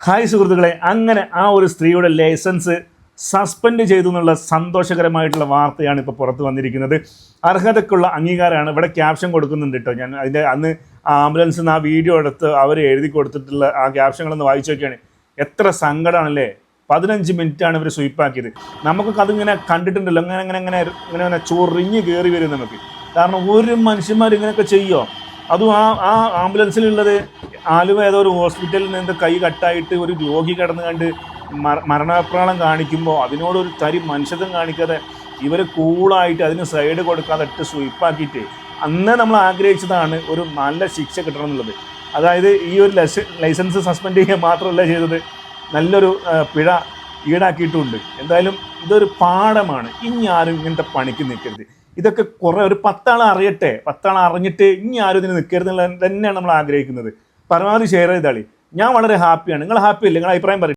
Hi സുഹൃത്തുക്കളെ, അങ്ങനെ ആ ഒരു സ്ത്രീയുടെ ലൈസൻസ് സസ്പെൻഡ് ചെയ്തു എന്നുള്ള സന്തോഷകരമായിട്ടുള്ള വാർത്തയാണ് ഇപ്പോൾ പുറത്ത് വന്നിരിക്കുന്നത്. അർഹതയ്ക്കുള്ള അംഗീകാരമാണ്. ഇവിടെ ക്യാപ്ഷൻ കൊടുക്കുന്നുണ്ട് കേട്ടോ. ഞാൻ അതിൻ്റെ അന്ന് ആംബുലൻസിൽ നിന്ന് ആ വീഡിയോ എടുത്ത് അവർ എഴുതി കൊടുത്തിട്ടുള്ള ആ ക്യാപ്ഷനുകളൊന്ന് വായിച്ചു നോക്കിയാണ്. എത്ര സങ്കടമാണല്ലേ. 15 മിനിറ്റാണ് ഇവർ സ്വീപ്പാക്കിയത്. നമുക്കൊക്കെ അതിങ്ങനെ കണ്ടിട്ടുണ്ടല്ലോ, അങ്ങനെ അങ്ങനെ അങ്ങനെ ഇങ്ങനെ അങ്ങനെ ചൊറിഞ്ഞ് കയറി വരും നമുക്ക്. കാരണം ഒരു മനുഷ്യന്മാർ ഇങ്ങനെയൊക്കെ ചെയ്യുമോ? അതും ആ ആംബുലൻസിലുള്ളത് ആലുവ ഏതോ ഒരു ഹോസ്പിറ്റലിൽ നിന്ന് കൈ കട്ടായിട്ട് ഒരു രോഗി കിടന്ന് കണ്ട് മരണപ്രാളം കാണിക്കുമ്പോൾ അതിനോടൊരു തരി മനുഷ്യത്വം കാണിക്കാതെ ഇവർ കൂളായിട്ട് അതിന് സൈഡ് കൊടുക്കാതെ ഇട്ട് സ്വീപ്പാക്കിയിട്ട് അന്ന് നമ്മൾ ആഗ്രഹിച്ചതാണ് ഒരു നല്ല ശിക്ഷ കിട്ടണം എന്നുള്ളത്. അതായത് ഈ ഒരു ലൈസൻസ് സസ്പെൻഡ് ചെയ്യുക മാത്രമല്ല ചെയ്തത്, നല്ലൊരു പിഴ ഈടാക്കിയിട്ടുമുണ്ട്. എന്തായാലും ഇതൊരു പാഠമാണ്. ഇനി ആരും ഇങ്ങനത്തെ പണിക്ക് നിൽക്കരുത്. ഇതൊക്കെ കുറേ ഒരു 10 ആൾ അറിയട്ടെ, 10 ആൾ അറിഞ്ഞിട്ട് ഇനി ആരും ഇതിന് നിൽക്കരുത് എന്നുള്ളത് തന്നെയാണ് നമ്മൾ ആഗ്രഹിക്കുന്നത്. പരമാവധി ഷെയർ ചെയ്താളി. ഞാൻ വളരെ ഹാപ്പിയാണ്. നിങ്ങൾ ഹാപ്പി അല്ലേ? നിങ്ങൾ അഭിപ്രായം പറയും.